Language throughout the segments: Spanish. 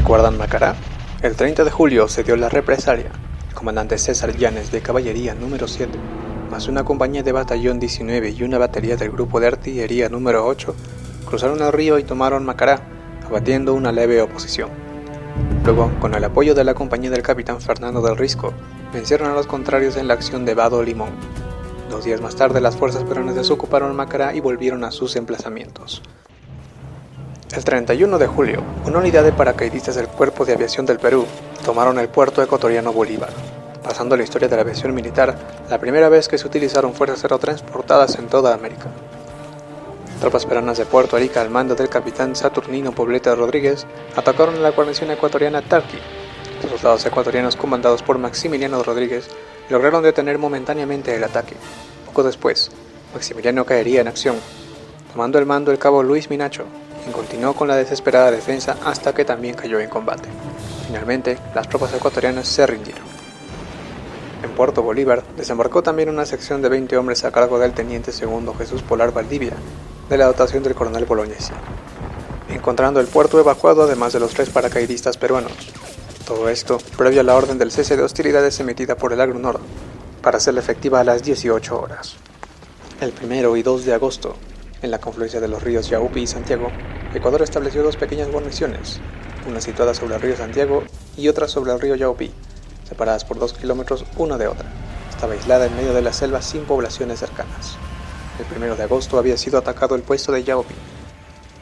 ¿Recuerdan Macará? El 30 de julio se dio la represalia. El comandante César Llanes de Caballería número 7, más una compañía de batallón 19 y una batería del grupo de artillería número 8, cruzaron el río y tomaron Macará, abatiendo una leve oposición. Luego, con el apoyo de la compañía del capitán Fernando del Risco, vencieron a los contrarios en la acción de Vado Limón. 2 días más tarde, las fuerzas peruanas desocuparon Macará y volvieron a sus emplazamientos. El 31 de julio, una unidad de paracaidistas del Cuerpo de Aviación del Perú tomaron el puerto ecuatoriano Bolívar, pasando a la historia de la aviación militar, la primera vez que se utilizaron fuerzas aerotransportadas en toda América. Tropas peruanas de Puerto Arica al mando del capitán Saturnino Poblete Rodríguez atacaron a la guarnición ecuatoriana Tarqui. Los soldados ecuatorianos comandados por Maximiliano Rodríguez lograron detener momentáneamente el ataque. Poco después, Maximiliano caería en acción, tomando el mando el cabo Luis Minacho, quien continuó con la desesperada defensa hasta que también cayó en combate. Finalmente, las tropas ecuatorianas se rindieron. En Puerto Bolívar desembarcó también una sección de 20 hombres a cargo del teniente segundo Jesús Polar Valdivia, de la dotación del coronel Bolognesi, encontrando el puerto evacuado además de los 3 paracaidistas peruanos. Todo esto previo a la orden del cese de hostilidades emitida por el AGRUNOR, para ser efectiva a las 18 horas. El 1 y 2 de agosto, en la confluencia de los ríos Yaupi y Santiago, Ecuador estableció 2 pequeñas guarniciones, una situada sobre el río Santiago y otra sobre el río Yaupi, separadas por 2 kilómetros una de otra. Estaba aislada en medio de la selva sin poblaciones cercanas. El 1 de agosto había sido atacado el puesto de Yaupi.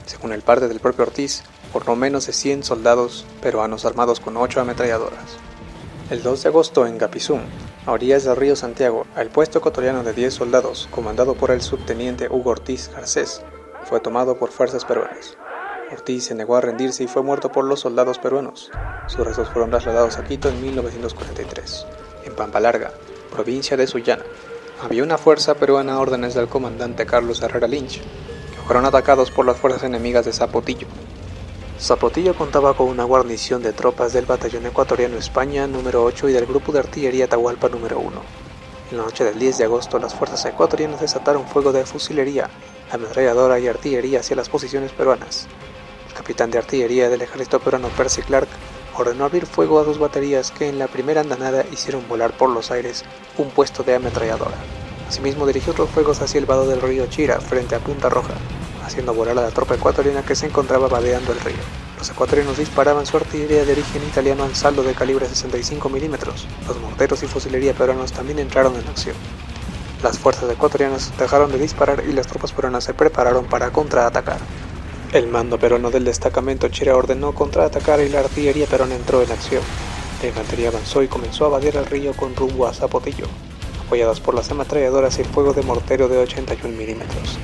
Según el parte del propio Ortiz, por no menos de 100 soldados peruanos armados con 8 ametralladoras. El 2 de agosto en Gapizún, a orillas del río Santiago, el puesto ecuatoriano de 10 soldados, comandado por el subteniente Hugo Ortiz Garcés, fue tomado por fuerzas peruanas. Ortiz se negó a rendirse y fue muerto por los soldados peruanos. Sus restos fueron trasladados a Quito en 1943. En Pampa Larga, provincia de Sullana, había una fuerza peruana a órdenes del comandante Carlos Herrera Lynch, que fueron atacados por las fuerzas enemigas de Zapotillo. Zapotillo contaba con una guarnición de tropas del batallón ecuatoriano España número 8 y del grupo de artillería Atahualpa número 1. En la noche del 10 de agosto, las fuerzas ecuatorianas desataron fuego de fusilería, ametralladora y artillería hacia las posiciones peruanas. El capitán de artillería del ejército peruano Percy Clark ordenó abrir fuego a 2 baterías que en la primera andanada hicieron volar por los aires un puesto de ametralladora. Asimismo dirigió otros fuegos hacia el vado del río Chira frente a Punta Roja, haciendo volar a la tropa ecuatoriana que se encontraba vadeando el río. Los ecuatorianos disparaban su artillería de origen italiano al saldo de calibre 65 milímetros. Los morteros y fusilería peruanos también entraron en acción. Las fuerzas ecuatorianas dejaron de disparar y las tropas peruanas se prepararon para contraatacar. El mando peruano del destacamento Chira ordenó contraatacar y la artillería peruana entró en acción. La infantería avanzó y comenzó a vadear el río con rumbo a Zapotillo, apoyadas por las ametralladoras y el fuego de mortero de 81 milímetros.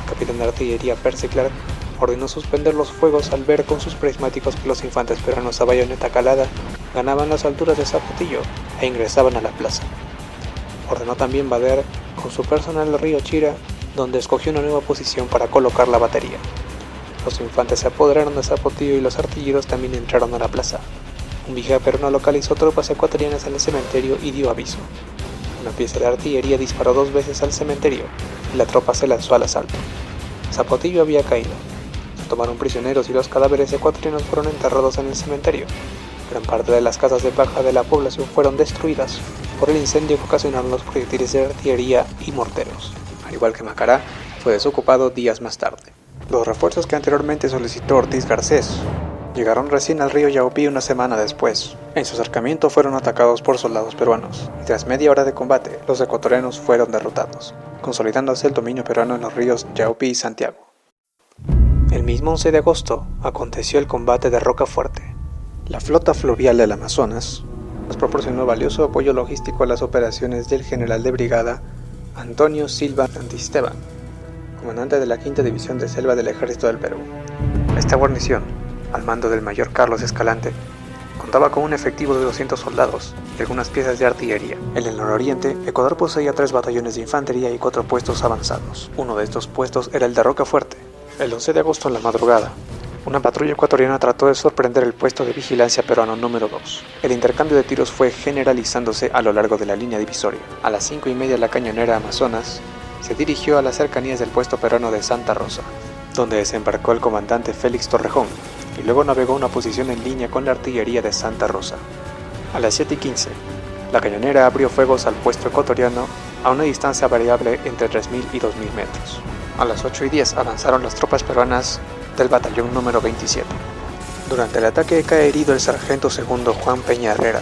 El capitán de artillería Percy Clark ordenó suspender los fuegos al ver con sus prismáticos que los infantes peruanos a bayoneta calada ganaban las alturas de Zapotillo e ingresaban a la plaza. Ordenó también vadear con su personal el río Chira, donde escogió una nueva posición para colocar la batería. Los infantes se apoderaron de Zapotillo y los artilleros también entraron a la plaza. Un vigía peruano localizó tropas ecuatorianas en el cementerio y dio aviso. Una pieza de artillería disparó 2 veces al cementerio y la tropa se lanzó al asalto. Zapotillo había caído. Se tomaron prisioneros y los cadáveres ecuatorianos fueron enterrados en el cementerio. Gran parte de las casas de paja de la población fueron destruidas por el incendio que ocasionaron los proyectiles de artillería y morteros. Al igual que Macará, fue desocupado días más tarde. Los refuerzos que anteriormente solicitó Ortiz Garcés llegaron recién al río Yaupi una semana después. En su acercamiento fueron atacados por soldados peruanos, y tras media hora de combate, los ecuatorianos fueron derrotados, consolidándose el dominio peruano en los ríos Yaupi y Santiago. El mismo 11 de agosto aconteció el combate de Rocafuerte. La flota fluvial del Amazonas nos proporcionó valioso apoyo logístico a las operaciones del general de brigada Antonio Silva Santisteban, comandante de la 5ª División de Selva del Ejército del Perú. Esta guarnición, al mando del mayor Carlos Escalante, contaba con un efectivo de 200 soldados y algunas piezas de artillería. En el nororiente, Ecuador poseía 3 batallones de infantería y 4 puestos avanzados. Uno de estos puestos era el de Rocafuerte. El 11 de agosto en la madrugada, una patrulla ecuatoriana trató de sorprender el puesto de vigilancia peruano número 2. El intercambio de tiros fue generalizándose a lo largo de la línea divisoria. A las 5:30 la cañonera Amazonas se dirigió a las cercanías del puesto peruano de Santa Rosa, donde desembarcó el comandante Félix Torrejón, y luego navegó a una posición en línea con la artillería de Santa Rosa. A las 7:15, la cañonera abrió fuegos al puesto ecuatoriano a una distancia variable entre 3.000 y 2.000 metros. A las 8:10 avanzaron las tropas peruanas del batallón número 27. Durante el ataque cae herido el sargento segundo Juan Peña Herrera.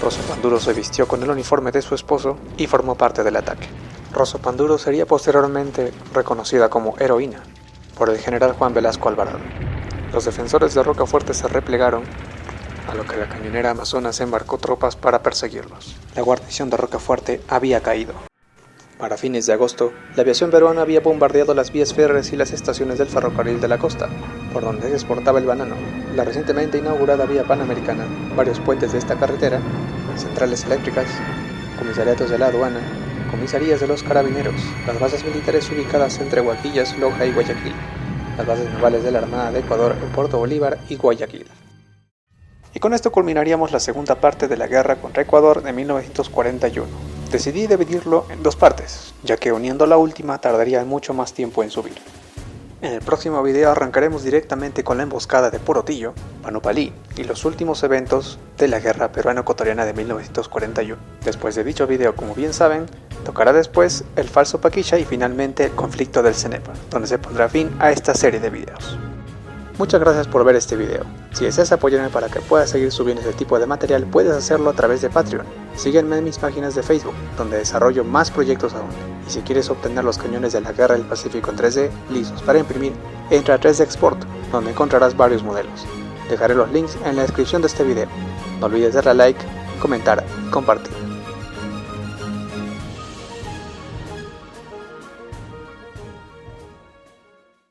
Rosa Panduro se vistió con el uniforme de su esposo y formó parte del ataque. Rosa Panduro sería posteriormente reconocida como heroína por el general Juan Velasco Alvarado. Los defensores de Rocafuerte se replegaron, a lo que la cañonera Amazonas embarcó tropas para perseguirlos. La guarnición de Rocafuerte había caído. Para fines de agosto, la aviación peruana había bombardeado las vías férreas y las estaciones del ferrocarril de la costa, por donde se exportaba el banano, la recientemente inaugurada vía panamericana, varios puentes de esta carretera, centrales eléctricas, comisariatos de la aduana, comisarías de los carabineros, las bases militares ubicadas entre Huaquillas, Loja y Guayaquil, las bases navales de la Armada de Ecuador en Puerto Bolívar y Guayaquil. Y con esto culminaríamos la segunda parte de la guerra contra Ecuador de 1941. Decidí dividirlo en dos partes, ya que uniendo la última tardaría mucho más tiempo en subir. En el próximo video arrancaremos directamente con la emboscada de Porotillo, Panupalí y los últimos eventos de la guerra peruano-ecuatoriana de 1941. Después de dicho video, como bien saben, tocará después el falso Paquicha y finalmente el conflicto del Cenepa, donde se pondrá fin a esta serie de videos. Muchas gracias por ver este video. Si deseas apoyarme para que pueda seguir subiendo este tipo de material, puedes hacerlo a través de Patreon. Sígueme en mis páginas de Facebook, donde desarrollo más proyectos aún. Y si quieres obtener los cañones de la Guerra del Pacífico en 3D, listos para imprimir, entra a 3D Export, donde encontrarás varios modelos. Dejaré los links en la descripción de este video. No olvides darle a like, comentar y compartir.